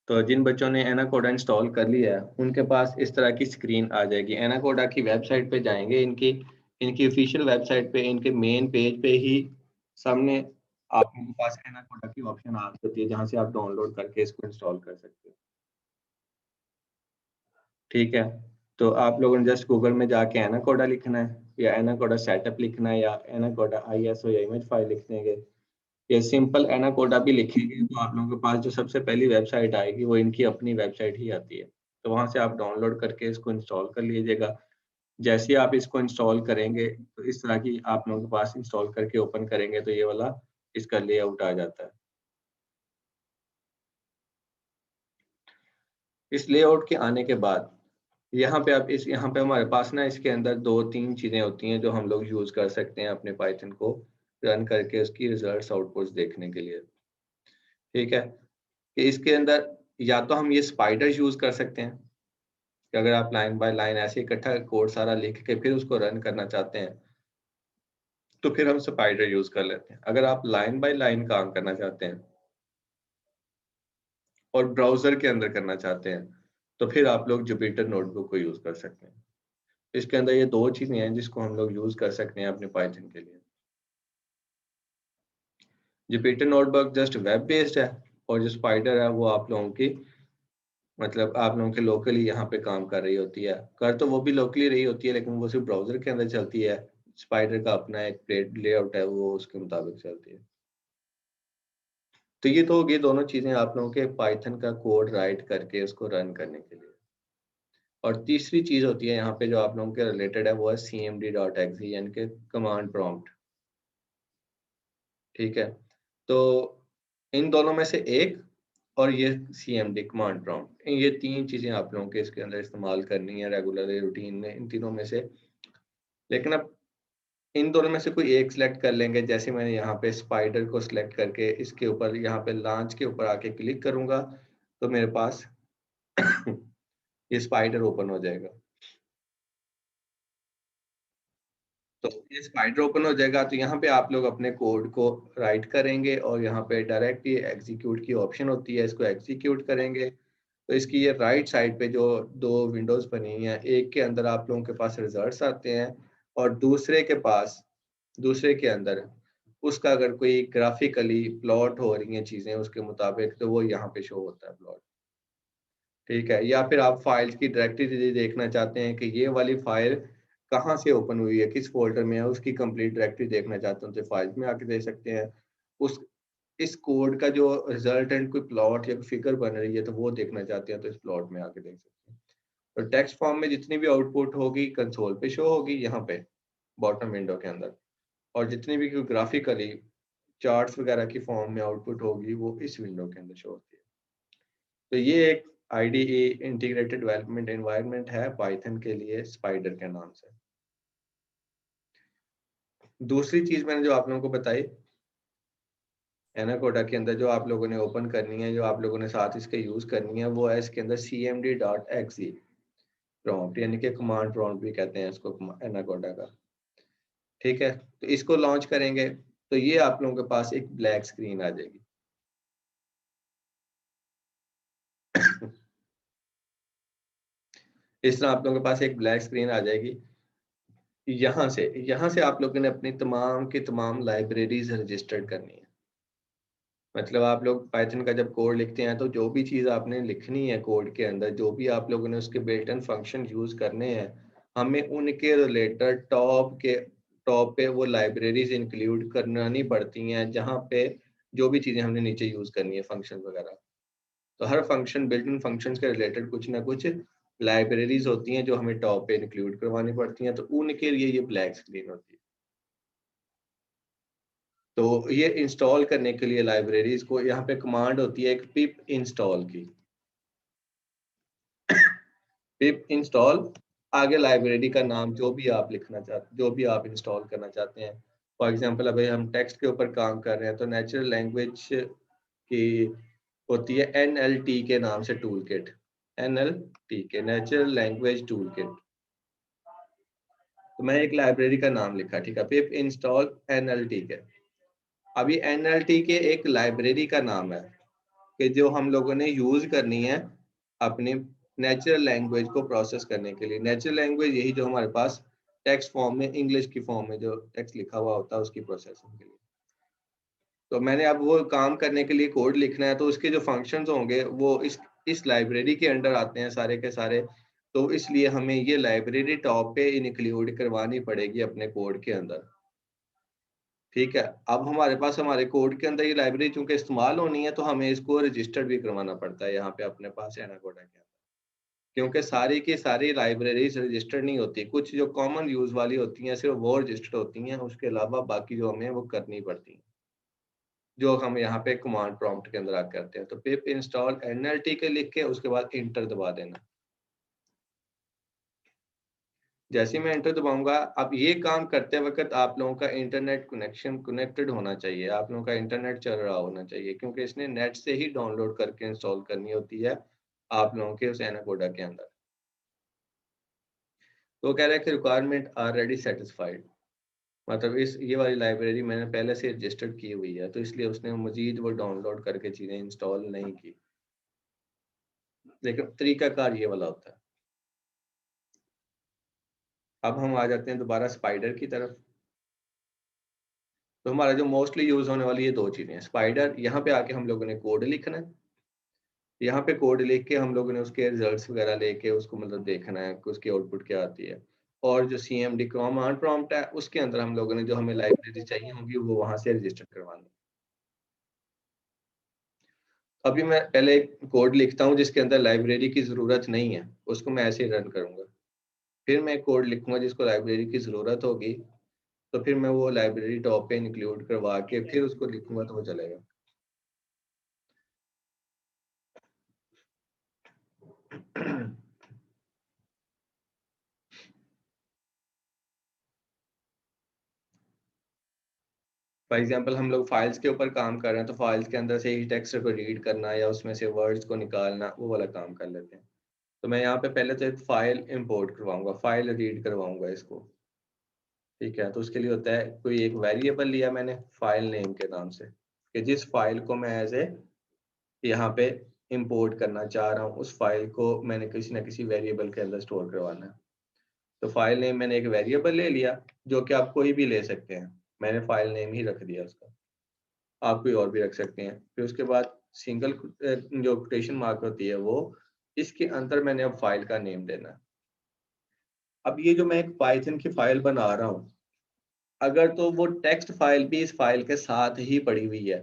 तो जिन बच्चों ने एनाकोडा इंस्टॉल कर लिया है, उनके पास इस तरह की स्क्रीन आ जाएगी। एनाकोडा की वेबसाइट पे जाएँगे, इनकी इनकी ऑफ़िशियल वेबसाइट पे, इनके मेन पेज पे ही सामने आप लोगों के पास एनाकोडा की ऑप्शन आ जाती है, जहाँ से आप डाउनलोड करके इसको इंस्टॉल कर सकते हो। ठीक है? तो आप लोगों ने जस्ट गूगल में जाके एनाकोडा लिखना है या एनाकोडा सेटअप लिखना है या एनाकोडा आईएसओ या इमेज फाइल लिख देंगे। ये सिंपल एनाकोडा भी लिखेंगे तो आप लोगों के पास जो सबसे पहली वेबसाइट आएगी वो इनकी अपनी वेबसाइट ही आती है। तो वहाँ से आप डाउनलोड करके इसको इंस्टॉल कर लीजिएगा। जैसे ही आप इसको इंस्टॉल करेंगे तो इस तरह की आप लोगों के पास इंस्टॉल करके ओपन करेंगे तो ये वाला इसका लेआउट आ जाता है। इस लेआउट के आने के बाद यहाँ पे हमारे पास ना इसके अंदर 2-3 चीज़ें होती हैं जो हम लोग यूज़ कर सकते हैं अपने पाइथन को रन करके उसकी रिजल्ट्स आउटपुट्स देखने के लिए। ठीक है? कि इसके अंदर या तो हम ये स्पाइडर यूज़ कर सकते हैं, कि अगर आप लाइन बाय लाइन ऐसे इकट्ठा कोड सारा लिख के फिर उसको रन करना चाहते हैं, तो फिर हम स्पाइडर यूज़ कर लेते हैं। अगर आप लाइन बाय लाइन काम करना चाहते हैं और ब्राउज़र के अंदर करना चाहते हैं, तो फिर आप लोग जुपिटर नोटबुक को यूज़ कर सकते हैं। इसके अंदर ये 2 चीज़ें हैं जिसको हम लोग यूज़ कर सकते हैं अपने पाइथन के लिए। Jupyter notebook just web based है और जो स्पाइडर है वो आप लोगों की मतलब आप लोगों के लोकली यहाँ पे काम कर रही होती है। कर तो वो भी लोकली रही होती है लेकिन वो सिर्फ़ ब्राउज़र के अंदर चलती है। स्पाइडर का अपना एक पेड लेआउट है वो उसके मुताबिक चलती है। तो ये तो हो गई दोनों चीज़ें आप लोगों के पाइथन का कोड राइट करके उसको रन करने के लिए। और तीसरी चीज़ होती है यहाँ पे जो आप लोगों के रिलेटेड है वो है cmd.exe यानी कि कमांड प्रॉम्प्ट, ठीक है? तो इन दोनों में से एक और ये सीएमडी कमांड प्रॉम्प्ट ये 3 चीज़ें आप लोगों के इसके अंदर इस्तेमाल करनी है रेगुलरली रूटीन में इन तीनों में से। लेकिन अब इन दोनों में से कोई एक सिलेक्ट कर लेंगे जैसे मैंने यहाँ पे स्पाइडर को सिलेक्ट करके इसके ऊपर यहाँ पे लॉन्च के ऊपर आके क्लिक करूँगा तो मेरे पास ये स्पाइडर ओपन हो जाएगा। तो ये स्पाइडर ओपन हो जाएगा तो यहाँ पे आप लोग अपने कोड को राइट करेंगे और यहाँ पे डायरेक्ट ये एग्जीक्यूट की ऑप्शन होती है इसको एग्जीक्यूट करेंगे। तो इसकी ये राइट साइड पे जो 2 विंडोज़ बनी हुई हैं, एक के अंदर आप लोगों के पास रिजल्ट्स आते हैं और दूसरे के अंदर उसका अगर कोई ग्राफिकली प्लॉट हो रही हैं चीज़ें उसके मुताबिक तो वो यहाँ पे शो होता है प्लॉट। ठीक है? या फिर आप फाइल्स की डायरेक्टरी देखना चाहते हैं कि ये वाली फाइल कहाँ से ओपन हुई है, किस फ़ोल्डर में है, उसकी कंप्लीट डायरेक्टरी देखना चाहते हो तो फाइल्स में आके देख सकते हैं। उस इस कोड का जो रिजल्टेंट कोई प्लॉट या फिगर बन रही है तो वो देखना चाहते हैं तो इस प्लॉट में आके देख सकते हैं। तो टेक्स्ट फॉर्म में जितनी भी आउटपुट होगी कंसोल पे शो होगी यहाँ पे बॉटम विंडो के अंदर और जितनी भी कोई ग्राफिकली चार्ट्स वगैरह की फॉर्म में आउटपुट होगी वो इस विंडो के अंदर शो होती है। तो ये एक आईडीई इंटीग्रेटेड डेवलपमेंट एनवायरनमेंट है पाइथन के लिए स्पाइडर के नाम से। दूसरी चीज़ मैंने जो आप लोगों को बताई एनाकोडा के अंदर जो आप लोगों ने ओपन करनी है, जो आप लोगों ने साथ इसके यूज़ करनी है, वो है इसके अंदर cmd.exe प्रॉम्प्ट यानी कि कमांड प्रॉम्प्ट भी कहते हैं इसको एनाकोडा का। ठीक है? तो इसको लॉन्च करेंगे, तो ये आप लोगों के पास एक ब्लैक स्क्रीन आ जाएगी। इस तरह आप लोगों के पास एक ब्लैक स्क्रीन आ जाएगी। यहाँ से आप लोगों ने अपनी तमाम की तमाम लाइब्रेरीज़ रजिस्टर्ड करनी है। मतलब आप लोग पाइथन का जब कोड लिखते हैं तो जो भी चीज़ आपने लिखनी है कोड के अंदर, जो भी आप लोगों ने उसके बिल्ट इन फंक्शन यूज़ करने हैं, हमें उनके रिलेटेड टॉप पे वो लाइब्रेरीज़ इंक्लूड करवानी पड़ती हैं, जहाँ पे जो भी चीज़ें हमने नीचे यूज़ करनी है फंक्शन वगैरह। तो हर फंक्शन बिल्ट इन फंक्शंस के रिलेटेड कुछ ना कुछ लाइब्रेरीज़ होती हैं जो हमें टॉप पे इंक्लूड करवानी पड़ती हैं, तो उनके लिए ये ब्लैक स्क्रीन होती है। तो ये इंस्टॉल करने के लिए लाइब्रेरीज़ को यहाँ पे कमांड होती है एक पिप इंस्टॉल की। पिप इंस्टॉल आगे लाइब्रेरी का नाम जो भी आप इंस्टॉल करना चाहते हैं। फॉर एग्ज़ाम्पल अभी हम टेक्स्ट के ऊपर काम कर रहे हैं तो नेचुरल लैंग्वेज की होती है एनएलटी के नाम से tool kit. NLTK natural language tool kit. तो मैं एक लाइब्रेरी का नाम लिखा, ठीक है? पिप इंस्टॉल एनएलटीके। अभी एनएलटीके एक लाइब्रेरी का नाम है। कि जो हम लोगों ने यूज करनी है अपनी नेचुरल लैंग्वेज को प्रोसेस करने के लिए। नेचुरल लैंग्वेज यही जो हमारे पास टेक्स्ट फॉर्म में, इंग्लिश की फॉर्म में जो टेक्स्ट लिखा हुआ होता है उसकी प्रोसेसिंग के लिए। तो मैंने अब वो काम करने के लिए कोड लिखना है, तो उसके जो फंक्शंस होंगे वो इस लाइब्रेरी के अंडर आते हैं सारे के सारे। तो इसलिए हमें ये लाइब्रेरी टॉप पे इंक्लूड करवानी पड़ेगी अपने कोड के अंदर। ठीक है, अब हमारे पास हमारे कोड के अंदर ये लाइब्रेरी चूंकि इस्तेमाल होनी है, तो हमें इसको रजिस्टर्ड भी करवाना पड़ता है यहाँ पे अपने पास एनाकोडा के अंदर, क्योंकि सारी की सारी लाइब्रेरीज रजिस्टर्ड नहीं होती। कुछ जो कॉमन यूज वाली होती हैं सिर्फ वो रजिस्टर्ड होती हैं, उसके अलावा बाकी जो हमें वो करनी पड़ती हैं, जो हम यहाँ पे कमांड प्रॉम्प्ट के अंदर आके करते हैं। तो पिप इंस्टॉल एनएलटी के लिख के उसके बाद इंटर दबा देना। जैसे ही मैं एंटर दबाऊंगा, अब ये काम करते वक्त आप लोगों का इंटरनेट कनेक्शन कनेक्टेड होना चाहिए, आप लोगों का इंटरनेट चल रहा होना चाहिए, क्योंकि इसने नेट से ही डाउनलोड करके इंस्टॉल करनी होती है आप लोगों के उस एनाकोडा के अंदर। तो कह रहा है कि रिक्वायरमेंट ऑलरेडी सेटिस्फाइड, मतलब इस ये वाली लाइब्रेरी मैंने पहले से रजिस्टर्ड की हुई है, तो इसलिए उसने मजीद वो डाउनलोड करके चीज़ें इंस्टॉल नहीं की। लेकिन तरीकाकार ये वाला होता है। अब हम आ जाते हैं दोबारा स्पाइडर की तरफ। तो हमारा जो मोस्टली यूज होने वाली ये दो चीजें हैं, स्पाइडर, यहाँ पे आके हम लोगों ने कोड लिखना है, यहाँ पे कोड लिख के हम लोगों ने उसके रिजल्ट्स वगैरह लेके उसको मतलब देखना है कि उसकी आउटपुट क्या आती है। और जो CMD कमांड प्रॉम्प्ट है उसके अंदर हम लोगों ने जो हमें लाइब्रेरी चाहिए होगी वो वहां से रजिस्टर करवानी। अभी मैं पहले एक कोड लिखता हूँ जिसके अंदर लाइब्रेरी की जरूरत नहीं है, उसको मैं ऐसे ही रन करूंगा। फिर मैं कोड लिखूंगा जिसको लाइब्रेरी की जरूरत होगी, तो फिर मैं वो लाइब्रेरी टॉप पे इंक्लूड करवा के फिर उसको लिखूंगा तो वो चलेगा। फॉर एग्जांपल हम लोग फाइल्स के ऊपर काम कर रहे हैं, तो फाइल्स के अंदर से ही टेक्स्ट को रीड करना या उसमें से वर्ड्स को निकालना, वो वाला काम कर लेते हैं। तो मैं यहाँ पे पहले तो एक फाइल इंपोर्ट करवाऊंगा, फाइल रीड करवाऊंगा इसको। ठीक है, तो उसके लिए होता है कोई एक वेरिएबल लिया मैंने फाइल नेम के नाम से, कि जिस फाइल को मैं एज ए यहाँ पे इंपोर्ट करना चाह रहा हूँ उस फाइल को मैंने किसी ना किसी वेरिएबल के अंदर स्टोर करवाना है। तो फाइल नेम मैंने एक वेरिएबल ले लिया, जो कि आप कोई भी ले सकते हैं, मैंने फाइल नेम ही रख दिया उसका, आप कोई और भी रख सकते हैं। फिर उसके बाद सिंगल जो कोटेशन मार्क होती है वो, इसके अंदर मैंने अब फाइल का नेम देना है। अब ये जो मैं एक पाइथन की फाइल बना रहा हूँ, अगर तो वो टेक्स्ट फाइल भी इस फाइल के साथ ही पड़ी हुई है,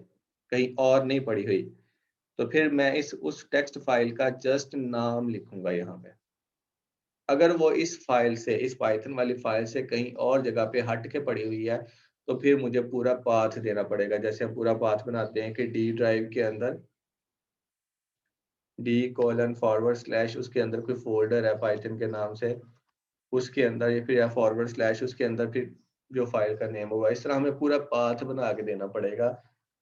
कहीं और नहीं पड़ी हुई, तो फिर मैं इस उस टेक्स्ट फाइल का जस्ट नाम लिखूंगा यहाँ पे। अगर वो इस फाइल से, इस पाइथन वाली फाइल से कहीं और जगह पे हट के पड़ी हुई है, तो फिर मुझे पूरा पाथ देना पड़ेगा। जैसे हम पूरा पाथ बनाते हैं कि डी ड्राइव के अंदर D:// उसके अंदर कोई फोल्डर है पाइथन के नाम से, उसके अंदर या फिर या // उसके अंदर फिर जो फाइल का नेम होगा, इस तरह हमें पूरा पाथ बना के देना पड़ेगा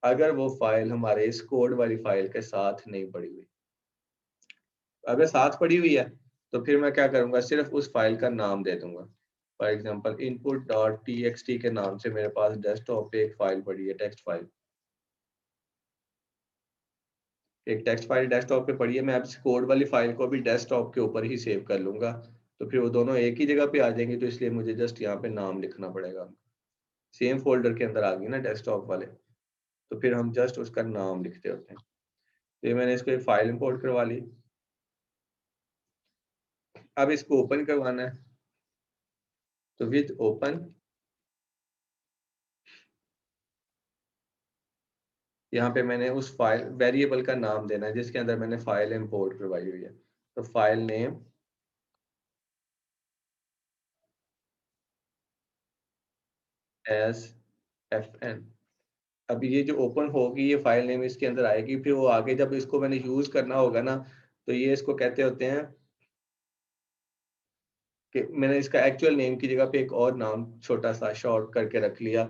अगर वो फाइल हमारे इस कोड वाली फाइल के साथ नहीं पड़ी हुई। अगर साथ पड़ी हुई है तो फिर मैं क्या करूंगा, सिर्फ उस फाइल का नाम दे दूंगा। फॉर एग्जाम्पल input.txt के नाम से मेरे पास डेस्कटॉप पे एक फाइल पड़ी है, टेक्स्ट फाइल, एक टेक्स्ट फाइल डेस्कटॉप पे पड़ी है। मैं अब इस कोड वाली फाइल को भी डेस्कटॉप के ऊपर ही सेव कर लूंगा, तो फिर वो दोनों एक ही जगह पे आ जाएंगे। तो इसलिए मुझे जस्ट यहाँ पे नाम लिखना पड़ेगा, सेम फोल्डर के अंदर आ गई ना डेस्कटॉप वाले, तो फिर हम जस्ट उसका नाम लिखते होते हैं। तो ये मैंने इसको एक फाइल इंपोर्ट करवा ली। अब इसको ओपन करवाना है, तो विद ओपन यहाँ पे मैंने उस फाइल वेरिएबल का नाम देना है जिसके अंदर मैंने फाइल इंपोर्ट करवाई हुई है। तो फाइल नेम एस FN। अब ये जो ओपन होगी ये फाइल नेम इसके अंदर आएगी, फिर वो आगे जब इसको मैंने यूज करना होगा ना, तो ये इसको कहते होते हैं कि मैंने इसका एक्चुअल नेम की जगह पे एक और नाम छोटा सा शॉर्ट करके रख लिया,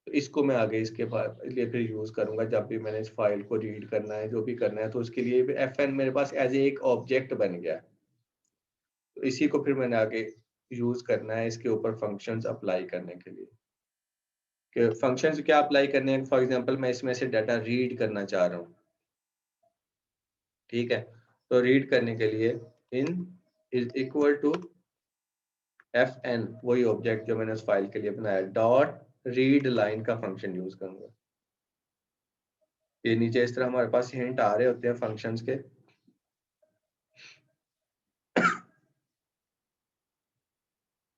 तो इसको मैं आगे इसके लिए फिर यूज करूंगा जब भी मैंने इस फाइल को रीड करना है, जो भी करना है। तो उसके लिए FN मेरे पास एज एक ऑब्जेक्ट बन गया, तो इसी को फिर मैंने आगे यूज करना है इसके ऊपर फंक्शंस अप्लाई करने के लिए। कि फंक्शंस क्या अप्लाई करने हैं, फॉर एग्जांपल मैं इसमें से डाटा रीड करना चाह रहा हूँ, ठीक है। तो रीड करने के लिए इन इज इक्वल टू fn, वही ऑब्जेक्ट जो मैंने उस फाइल के लिए बनाया, डॉट रीड लाइन का फंक्शन यूज करूंगा। ये नीचे इस तरह हमारे पास हिंट आ रहे होते हैं फंक्शंस के।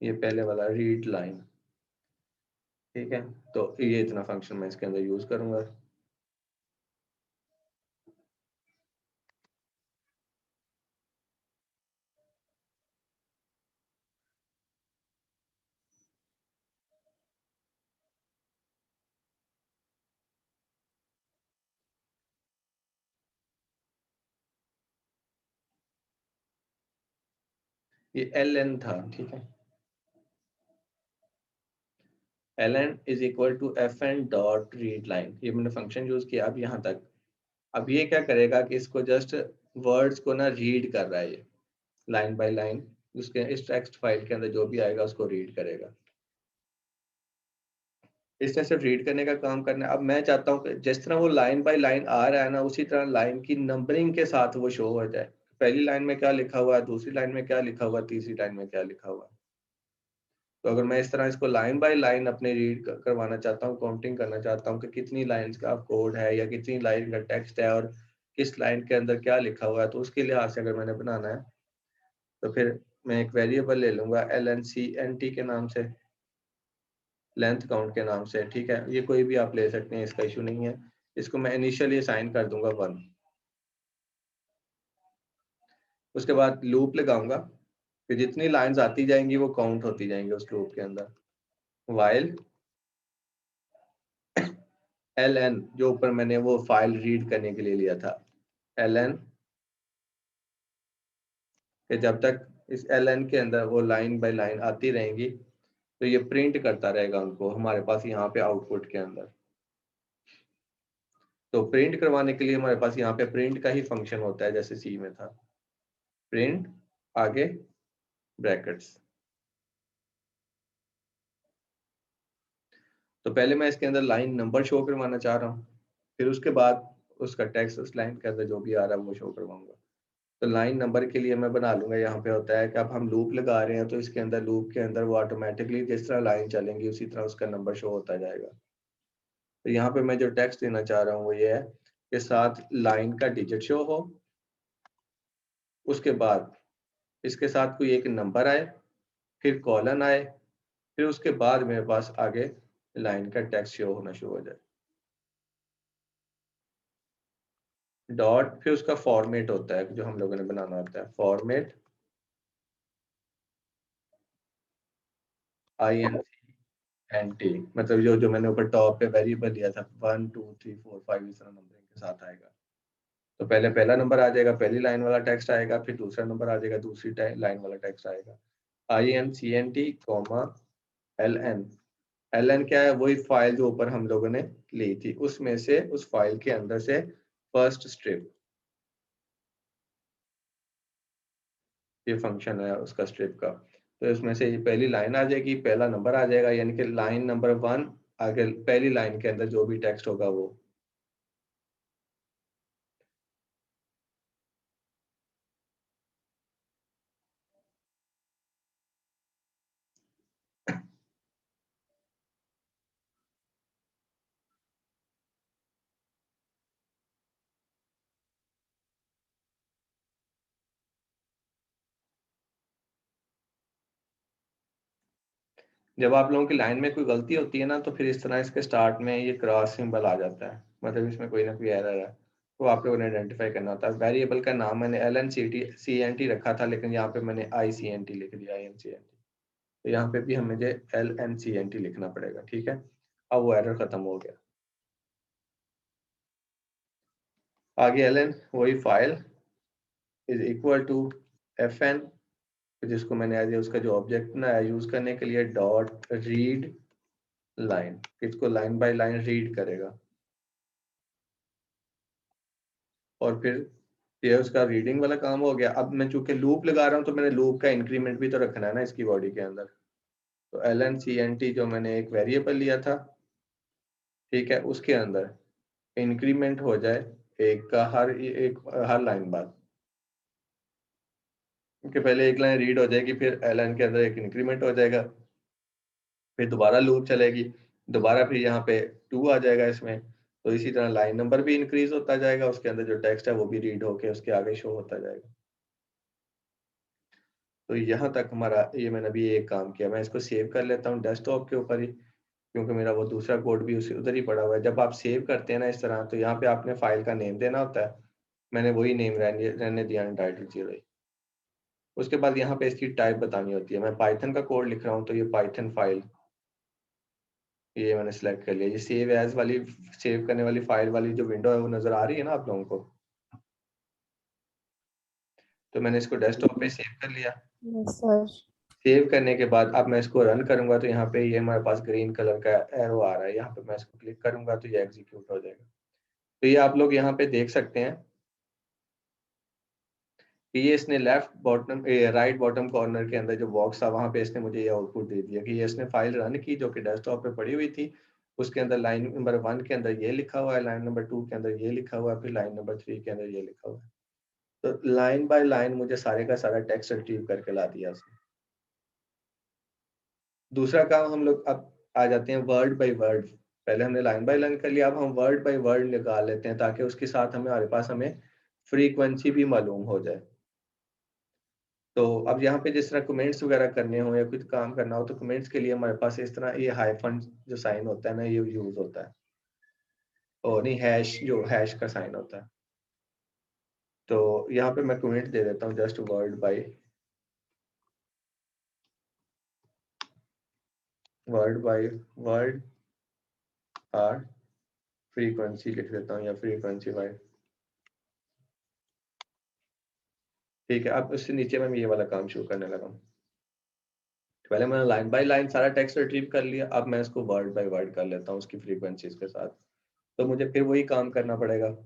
ये पहले वाला रीड लाइन, ठीक है। तो ये इतना फंक्शन मैं इसके अंदर यूज करूंगा। ये ln था, ठीक है। ln is equal to fn dot read line, ये मैंने फंक्शन यूज किया अब यहाँ तक। अब ये क्या करेगा कि इसको जस्ट वर्ड्स को ना रीड कर रहा है, ये लाइन बाय लाइन उसके इस टेक्स्ट फाइल के अंदर जो भी आएगा उसको रीड करेगा। इसने सिर्फ रीड करने का काम करना है। अब मैं चाहता हूँ कि जिस तरह वो लाइन बाय लाइन आ रहा है ना, उसी तरह लाइन की नंबरिंग के साथ वो शो हो जाए। पहली लाइन में क्या लिखा हुआ है, दूसरी लाइन में क्या लिखा हुआ है, तीसरी लाइन में क्या लिखा हुआ है। तो अगर मैं इस तरह इसको लाइन बाय लाइन अपने रीड करवाना चाहता हूँ, काउंटिंग करना चाहता हूँ कि कितनी लाइंस का कोड है या कितनी लाइन का टेक्स्ट है और किस लाइन के अंदर क्या लिखा हुआ है, तो उसके लिहाज से अगर मैंने बनाना है तो फिर मैं एक वेरिएबल ले लूंगा lncnt के नाम से, लेंथ काउंट के नाम से, ठीक है। ये कोई भी आप ले सकते हैं, इसका इशू नहीं है। इसको मैं इनिशियली असाइन कर दूंगा 1। उसके बाद लूप लगाऊंगा, फिर जितनी लाइंस आती जाएंगी वो काउंट होती जाएंगी उस लूप के अंदर। वाइल ln, जो ऊपर मैंने वो फाइल रीड करने के लिए लिया था, ln, कि जब तक इस ln के अंदर वो लाइन बाय लाइन आती रहेंगी तो ये प्रिंट करता रहेगा उनको हमारे पास यहाँ पे आउटपुट के अंदर। तो प्रिंट करवाने के लिए हमारे पास यहाँ पे प्रिंट का ही फंक्शन होता है जैसे सी में था, प्रिंट आगे ब्रैकेट्स। तो पहले मैं इसके अंदर लाइन नंबर शो करवाना चाह रहा हूँ, फिर उसके बाद उसका टेक्स्ट उस लाइन के अंदर जो भी आ रहा है वो शो करवाऊंगा। तो लाइन नंबर के लिए मैं बना लूंगा, यहाँ पे होता है कि अब हम लूप लगा रहे हैं तो इसके अंदर लूप के अंदर वो ऑटोमेटिकली जिस तरह लाइन चलेंगी उसी तरह उसका नंबर शो होता जाएगा। तो यहाँ पे मैं जो टेक्स्ट देना चाह रहा हूँ वो ये है कि साथ लाइन का डिजिट शो हो, उसके बाद इसके साथ कोई एक नंबर आए, फिर कॉलन आए, फिर उसके बाद मेरे पास आगे लाइन का टेक्स्ट शो होना शुरू हो जाए। डॉट, फिर उसका फॉर्मेट होता है जो हम लोगों ने बनाना होता है, फॉर्मेट INCNT, मतलब जो जो मैंने ऊपर टॉप पे वेरिएबल दिया था 1 2 3 4 5 इस तरह नंबरिंग के साथ आएगा। तो पहले पहला नंबर आ जाएगा, पहली लाइन वाला टेक्स्ट आएगा, फिर दूसरा नंबर आ जाएगा, दूसरी लाइन वाला टेक्स्ट आएगा। INCNT कॉमा LN, LN क्या है, वही फाइल जो ऊपर हम लोगों ने ली थी उसमें से, उस फाइल के अंदर से फर्स्ट स्ट्रिप, ये फंक्शन है उसका स्ट्रिप का। तो इसमें से ये पहली लाइन आ जाएगी, पहला नंबर आ जाएगा, यानी कि लाइन नंबर 1 आगे पहली लाइन के अंदर जो भी टेक्स्ट होगा वो। जब आप लोगों की लाइन में कोई गलती होती है ना, तो फिर इस तरह इसके स्टार्ट में ये क्रॉस सिंबल आ जाता है, मतलब इसमें कोई ना कोई एरर है, तो आप लोगों ने आइडेंटिफाई करना होता है। वेरिएबल का नाम मैंने LNCT रखा था, लेकिन यहाँ पे मैंने ICNT लिख दिया, INCNT। तो यहाँ पे भी हमें मुझे LNCNT लिखना पड़ेगा, ठीक है। अब वो एरर खत्म हो गया। आगे LN वही file is equal to FN, जिसको मैंने एज उसका जो ऑब्जेक्ट ना यूज करने के लिए डॉट रीड लाइन, इसको लाइन बाय लाइन रीड करेगा। और फिर ये उसका रीडिंग वाला काम हो गया। अब मैं चूंकि लूप लगा रहा हूँ तो मैंने लूप का इंक्रीमेंट भी तो रखना है ना इसकी बॉडी के अंदर। तो LNCNT जो मैंने एक वेरिएबल लिया था, ठीक है, उसके अंदर इंक्रीमेंट हो जाए एक का हर लाइन बाद, क्योंकि पहले एक लाइन रीड हो जाएगी, फिर लाइन के अंदर एक इंक्रीमेंट हो जाएगा, फिर दोबारा लूप चलेगी, दोबारा फिर यहाँ पे 2 आ जाएगा इसमें। तो इसी तरह लाइन नंबर भी इंक्रीज होता जाएगा, उसके अंदर जो टेक्स्ट है वो भी रीड होके उसके आगे शो होता जाएगा। तो यहाँ तक हमारा ये मैंने अभी एक काम किया। मैं इसको सेव कर लेता हूँ डेस्कटॉप के ऊपर ही, क्योंकि मेरा वो दूसरा कोड भी उसी उधर ही पड़ा हुआ है। जब आप सेव करते हैं ना इस तरह, तो यहाँ पे आपने फाइल का नेम देना होता है। मैंने वही नेम रहने दिया अनटाइटल्ड 0। उसके बाद यहाँ पे इसकी टाइप बतानी होती है। मैं पाइथन का कोड लिख रहा हूँ, तो ये पाइथन फाइल, ये मैंने सेलेक्ट कर लिया। ये सेव एज वाली, सेव करने वाली फाइल वाली जो विंडो है वो नजर आ रही है ना आप लोगों को? तो मैंने इसको डेस्कटॉप पे सेव कर लिया। Yes sir. सेव करने के बाद अब मैं इसको रन करूंगा, तो यहाँ पे ये हमारे पास ग्रीन कलर का एरो आ रहा है। यहाँ पे मैं इसको क्लिक करूंगा तो ये एग्जीक्यूट हो जाएगा। तो ये आप लोग यहाँ पे देख सकते हैं कि ये इसने left bottom right bottom corner के अंदर जो बॉक्स था वहां पे इसने मुझे ये आउटपुट दे दिया कि ये इसने फाइल रन की जो कि डेस्कटॉप पे पड़ी हुई थी। उसके अंदर लाइन नंबर 1 के अंदर ये लिखा हुआ है, लाइन नंबर 2 के अंदर ये लिखा हुआ है, फिर लाइन नंबर 3 के अंदर ये लिखा हुआ है। तो लाइन बाय लाइन मुझे सारे का सारा टेक्स्ट रिट्रीव करके ला दिया उसने। दूसरा काम हम लोग अब आ जाते हैं वर्ड बाय वर्ड। पहले हमने लाइन बाय लाइन कर लिया, अब हम वर्ड बाय वर्ड निकाल लेते हैं, ताकि उसके साथ हमारे पास हमें फ्रीक्वेंसी भी मालूम हो जाए। तो अब यहाँ पे जिस तरह कमेंट्स वगैरह करने हो या कुछ काम करना हो, तो कमेंट्स के लिए हमारे पास इस तरह ये हाइफन जो साइन होता है ना, ये यूज होता है। और नहीं, हैश, जो हैश का साइन होता है। तो यहाँ पे मैं कमेंट दे देता हूँ just word by word are frequency लिख देता हूँ, या फ्रीक्वेंसी बाय। ठीक है, अब उससे नीचे मैं ये वाला काम शुरू करने लगा हूँ। पहले मैंने लाइन बाय लाइन सारा टेक्स्ट रिट्रीव कर लिया, अब मैं इसको वर्ड बाय वर्ड कर लेता हूँ उसकी फ्रीक्वेंसीज के साथ। तो मुझे फिर वही काम करना पड़ेगा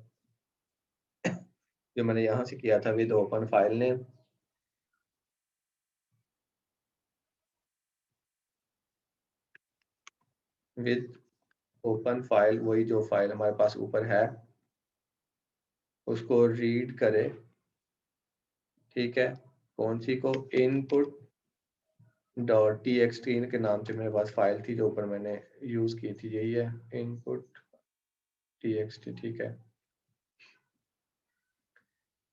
जो मैंने यहाँ से किया था with open file name. With open file, वही जो फाइल हमारे पास ऊपर है उसको रीड करे। ठीक है, कौन सी को? इनपुट डॉट टी एक्सटी के नाम से मेरे पास फाइल थी जो ऊपर मैंने यूज की थी, यही है इनपुट टी एक्सटी। ठीक है,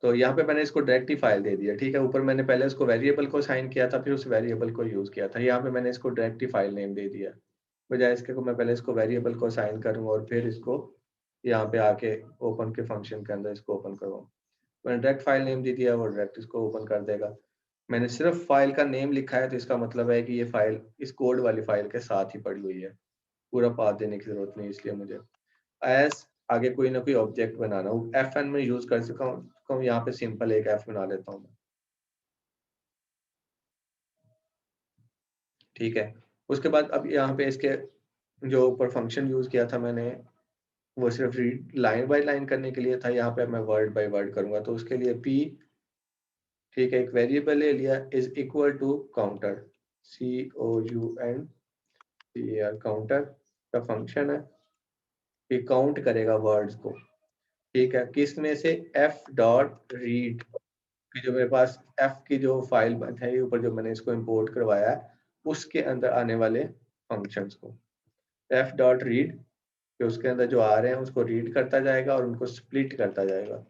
तो यहाँ पे मैंने इसको डायरेक्ट ही फाइल दे दिया। ठीक है, ऊपर मैंने पहले उसको वेरिएबल को साइन किया था, फिर उस वेरिएबल को यूज किया था। यहाँ पे मैंने इसको डायरेक्ट ही फाइल नेम दे दिया, बजाय इसके को मैं पहले इसको वेरिएबल को साइन करूँ और फिर इसको यहाँ पे आके ओपन के फंक्शन के अंदर इसको ओपन करवाऊँ। मैंने डायरेक्ट फाइल नेम दे दिया, वो डायरेक्ट इसको ओपन कर देगा। मैंने सिर्फ फाइल का नेम लिखा है, तो इसका मतलब है कि ये फाइल इस कोड वाली फाइल के साथ ही पड़ी हुई है। पूरा पाथ देने की जरूरत नहीं, इसलिए मुझे एज आगे कोई ना कोई ऑब्जेक्ट बनाना हो। एफ एन में यूज कर सकता हूँ, यहाँ पे सिंपल एक एफ बना लेता हूँ। ठीक है, उसके बाद अब यहाँ पे इसके जो ऊपर फंक्शन यूज किया था मैंने, वो सिर्फ रीड लाइन बाय लाइन करने के लिए था। यहाँ पे मैं वर्ड बाय वर्ड करूंगा, तो उसके लिए पी, ठीक है, एक वेरिएबल ले लिया, is equal to counter, COUNTER, counter का फंक्शन है कि काउंट करेगा वर्ड्स को। ठीक है, किस में से? एफ डॉट रीड की, जो मेरे पास एफ की जो फाइल है ऊपर जो मैंने इसको इंपोर्ट करवाया है, उसके अंदर आने वाले फंक्शंस को एफ डॉट रीड, कि उसके अंदर जो आ रहे हैं उसको रीड करता जाएगा और उनको स्प्लिट करता जाएगा।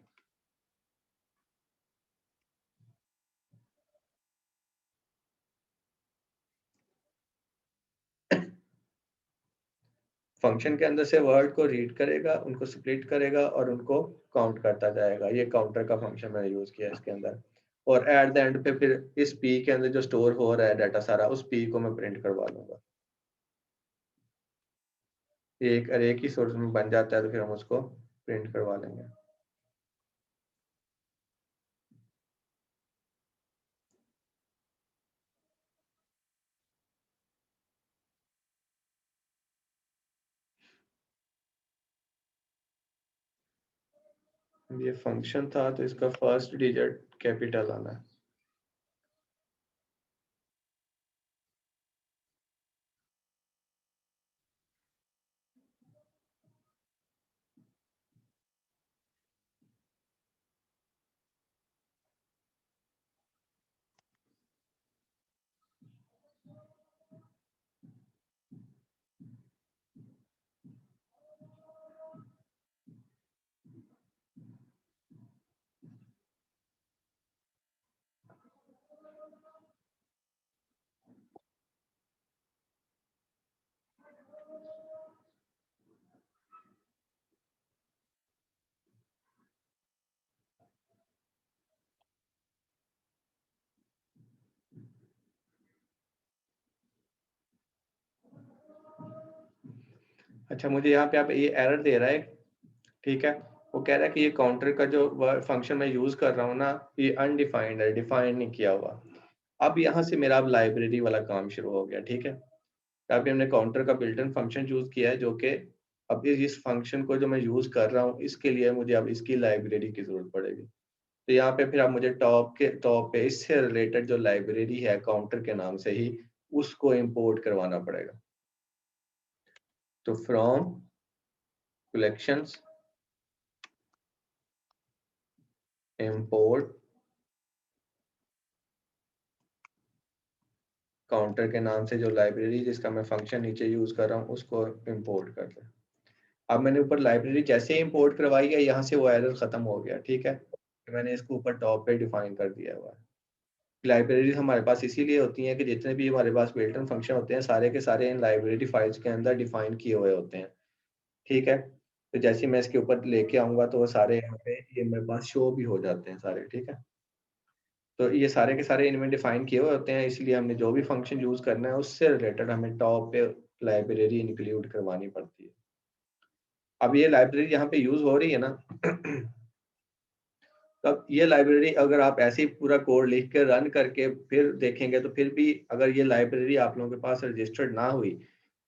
फंक्शन के अंदर से वर्ड को रीड करेगा, उनको स्प्लिट करेगा और उनको काउंट करता जाएगा। ये काउंटर का फंक्शन मैंने यूज किया इसके अंदर। और एट द एंड पे फिर इस पी के अंदर जो स्टोर हो रहा है डाटा सारा, उस पी को मैं प्रिंट करवा लूंगा। ये एक अरे की सोर्स में बन जाता है, तो फिर हम उसको प्रिंट करवा लेंगे। ये फंक्शन था, तो इसका फर्स्ट डिजिट कैपिटल आना है। अच्छा, मुझे यहाँ पे आप ये एरर दे रहा है, ठीक है, वो कह रहा है कि ये काउंटर का जो फंक्शन मैं यूज कर रहा हूँ ना, ये अनडिफाइंड है, डिफाइन नहीं किया हुआ। अब यहाँ से मेरा अब लाइब्रेरी वाला काम शुरू हो गया, ठीक है। अभी हमने काउंटर का बिल्ट इन फंक्शन यूज किया है, जो कि अब इस फंक्शन को जो मैं यूज कर रहा हूँ, इसके लिए मुझे अब इसकी लाइब्रेरी की जरूरत पड़ेगी। तो यहाँ पे फिर आप मुझे टॉप पे इससे रिलेटेड जो लाइब्रेरी है काउंटर के नाम से ही, उसको इंपोर्ट करवाना पड़ेगा। तो फ्रॉम कलेक्शंस इंपोर्ट काउंटर के नाम से जो लाइब्रेरी जिसका मैं फंक्शन नीचे यूज कर रहा हूँ, उसको इंपोर्ट कर दे। अब मैंने ऊपर लाइब्रेरी जैसे ही इंपोर्ट करवाई है, यहाँ से वो एरर खत्म हो गया, ठीक है। मैंने इसको ऊपर टॉप पे डिफाइन कर दिया हुआ है। लाइब्रेरी हमारे पास इसीलिए होती हैं कि जितने भी हमारे पास बिल्ट इन फंक्शन होते हैं, सारे के सारे इन लाइब्रेरी फाइल्स के अंदर डिफाइन किए हुए होते हैं, ठीक है। तो जैसे ही मैं इसके ऊपर लेके आऊंगा तो वो सारे यहाँ पे ये मेरे पास शो भी हो जाते हैं सारे, ठीक है। तो ये सारे के सारे इनमें डिफाइन किए हुए होते हैं, इसलिए हमने जो भी फंक्शन यूज करना है उससे रिलेटेड हमें टॉप पे लाइब्रेरी इंक्लूड करवानी पड़ती है। अब ये लाइब्रेरी यहाँ पे यूज हो रही है ना, तब ये लाइब्रेरी अगर आप ऐसे ही पूरा कोड लिख के रन करके फिर देखेंगे, तो फिर भी अगर ये लाइब्रेरी आप लोगों के पास रजिस्टर्ड ना हुई,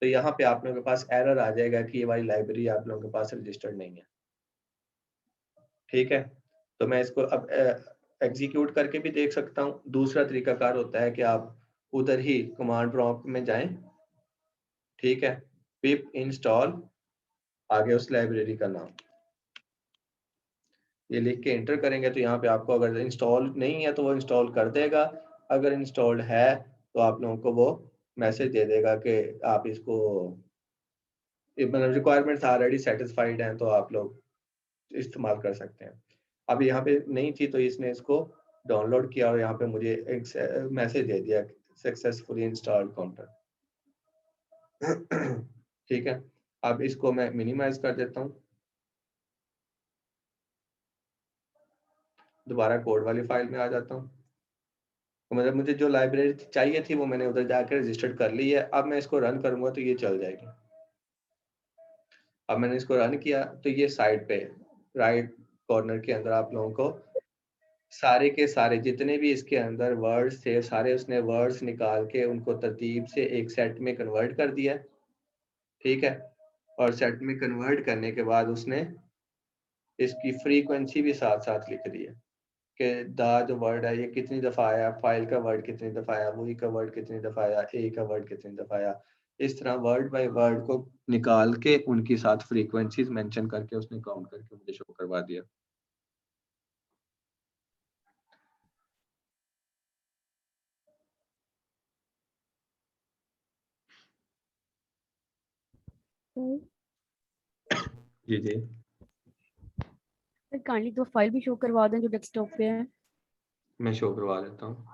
तो यहाँ पे आप लोगों के पास एरर आ जाएगा कि ये वाली लाइब्रेरी आप लोगों के पास रजिस्टर्ड नहीं है, ठीक है। तो मैं इसको अब एग्जीक्यूट करके भी देख सकता हूँ। दूसरा तरीकाकार होता है कि आप उधर ही कमांड प्रॉम्प्ट में जाएं, ठीक है, पिप इंस्टॉल, आगे उस लाइब्रेरी का नाम ये लिख के एंटर करेंगे, तो यहाँ पे आपको अगर इंस्टॉल नहीं है तो वो इंस्टॉल कर देगा, अगर इंस्टॉल्ड है तो आप लोगों को वो मैसेज दे देगा कि आप इसको, मतलब रिक्वायरमेंट्स ऑलरेडी सेटिस्फाइड हैं तो आप लोग इस्तेमाल कर सकते हैं। अब यहाँ पे नहीं थी तो इसने इसको डाउनलोड किया और यहाँ पे मुझे एक मैसेज दे दिया, सक्सेसफुली इंस्टॉल्ड काउंटर। ठीक है, अब इसको मैं मिनिमाइज कर देता हूँ, दोबारा कोड वाली फाइल में आ जाता हूँ। तो मतलब मुझे जो लाइब्रेरी चाहिए थी वो मैंने उधर जाकर रजिस्टर्ड कर ली है। अब मैं इसको रन करूंगा तो ये चल जाएगी। अब मैंने इसको रन किया तो ये साइड पे राइट कॉर्नर के अंदर आप लोगों को सारे के सारे जितने भी इसके अंदर वर्ड्स थे, सारे उसने वर्ड्स निकाल के उनको तरतीब से एक सेट में कन्वर्ट कर दिया, ठीक है। और सेट में कन्वर्ट करने के बाद उसने इसकी फ्रीक्वेंसी भी साथ साथ लिख दी है कि दा जो वर्ड है ये कितनी दफ़ा आया, फाइल का वर्ड कितनी दफ़ा आया, मूवी का वर्ड कितनी दफ़ा आया, ए का वर्ड कितनी दफ़ा आया। इस तरह वर्ड बाय वर्ड को निकाल के उनकी साथ फ्रीक्वेंसीज मेंशन करके उसने काउंट करके मुझे शो करवा दिया। जी जी, काइंडली तो फाइल भी शो करवा दें जो डेस्कटॉप पे है। मैं शो करवा देता हूँ।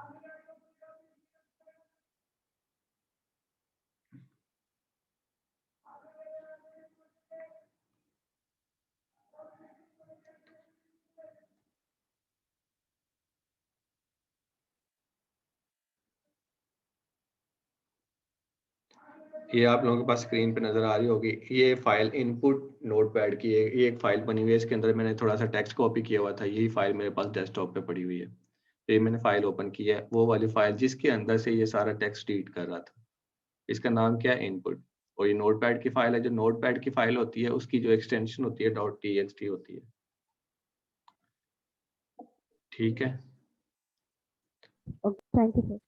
ये आप लोगों के पास स्क्रीन पे नजर आ रही होगी, ये फाइल इनपुट नोटपैड की है। ये एक फाइल बनी हुई है, इसके अंदर मैंने थोड़ा सा टेक्स्ट कॉपी किया हुआ था, यही फाइल मेरे पास डेस्कटॉप पे पड़ी हुई है। तो ये मैंने फाइल ओपन की है, वो वाली फाइल जिसके अंदर से ये सारा टेक्स्ट रीड कर रहा था। इसका नाम क्या है, इनपुट। और ये नोटपैड की फाइल है, जो नोटपैड की फाइल होती है उसकी जो एक्सटेंशन होती है .txt होती है, ठीक है। Okay, thank you sir.